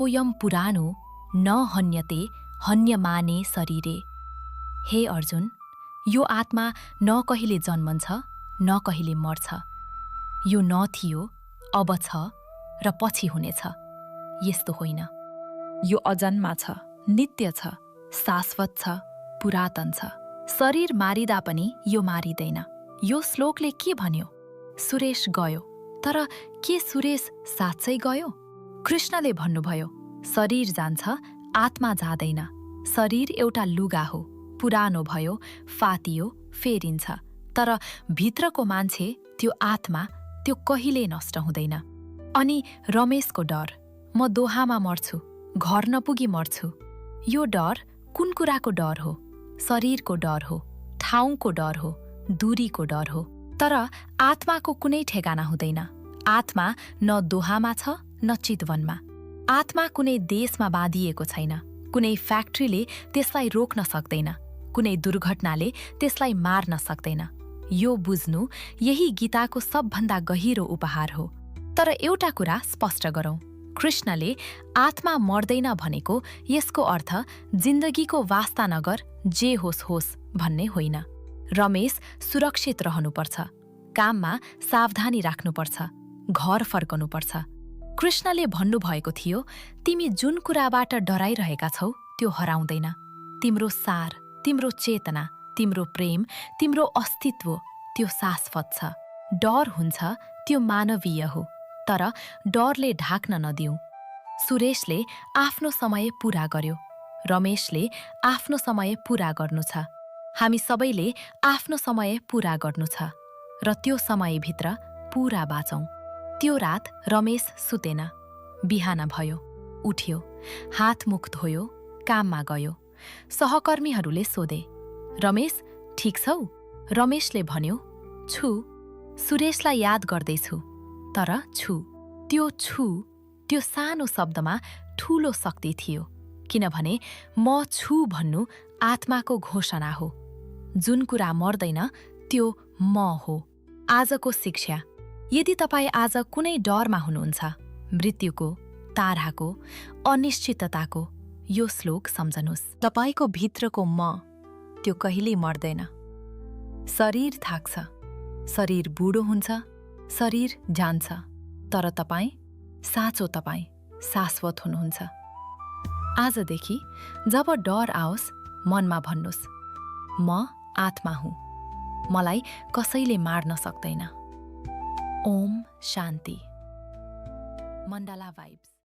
ओयम पुरानो न हन्यते हन्यमाने शरीरे। हे अर्जुन, यो आत्मा न कहिले जन्मन्छ न कहिले मर्छ। यो नथियो, अब छ र पछि हुनेछ। यस्तो होइन। यो अजन्मा छ, नित्य छ, शाश्वत छ, पुरातन छ। शरीर मारिदा पनि यो मारिँदैन। यो श्लोकले के भन्यो? सुरेश गयो, तर के सुरेश साँच्चै गयो? कृष्णले भन्नुभयो, शरीर जान्छ, आत्मा जाँदैन। शरीर एउटा लुगा हो, पुरानो भयो, फातियो, फेरिन्छ। तर भित्रको मान्छे, त्यो आत्मा, त्यो कहिल्यै नष्ट हुँदैन। अनि रमेशको डर, म दोहामा मर्छु, घर नपुगी मर्छु। यो डर कुन कुराको डर हो? शरीरको डर हो, ठाउँको डर हो, दूरीको डर हो। तर आत्माको कुनै ठेगाना हुँदैन। आत्मा न दोहामा छ न चितवनमा। आत्मा कुनै देशमा बाँधिएको छैन। कुनै फ्याक्ट्रीले त्यसलाई रोक्न सक्दैन। कुनै दुर्घटनाले त्यसलाई मार्न सक्दैन। यो बुझ्नु यही गीताको सबभन्दा गहिरो उपहार हो। तर एउटा कुरा स्पष्ट गरौँ, कृष्णले आत्मा मर्दैन भनेको यसको अर्थ जिन्दगीको वास्ता नगर, जे होस् होस् भन्ने होइन। रमेश सुरक्षित रहनुपर्छ, काममा सावधानी राख्नुपर्छ, घर फर्कनुपर्छ। कृष्णले भन्नुभएको थियो, तिमी जुन कुराबाट डराइरहेका छौ त्यो हराउँदैन। तिम्रो सार, तिम्रो चेतना, तिम्रो प्रेम, तिम्रो अस्तित्व, त्यो शाश्वत छ। डर हुन्छ त्यो मानवीय हो, तर डरले ढाक्न नदिऊ। सुरेशले आफ्नो समय पूरा गर्यो, रमेशले आफ्नो समय पूरा गर्नु छ। हामी सबैले आफ्नो समय पूरा गर्नु छ र त्यो समयभित्र पूरा बाँचौँ। त्यो रात रमेश सुतेन। बिहान भयो, उठ्यो, हात मुख धोयो, काममा गयो। सहकर्मीहरूले सोधे, रमेश ठिक छौ? रमेशले भन्यो, छु। सुरेशलाई याद गर्दैछु, तर छु। त्यो सानो शब्दमा ठूलो शक्ति थियो, किनभने म छु भन्नु आत्माको घोषणा हो। जुन कुरा मर्दैन त्यो म हो। आजको शिक्षा, यदि तपाईँ आज कुनै डरमा हुनुहुन्छ, मृत्युको, ताराको, अनिश्चितताको, यो श्लोक सम्झनुस्। तपाईको भित्रको म, त्यो कहिल्यै मर्दैन। शरीर थाक्छ, शरीर बुढो हुन्छ, शरीर जान्छ, तर तपाईँ, साँचो तपाईँ, शाश्वत हुनुहुन्छ। आजदेखि जब डर आओस्, मनमा भन्नुस्, म आत्मा हुँ, मलाई कसैले मार्न सक्दैन। ओम शान्ति। मण्डला भाइब्स।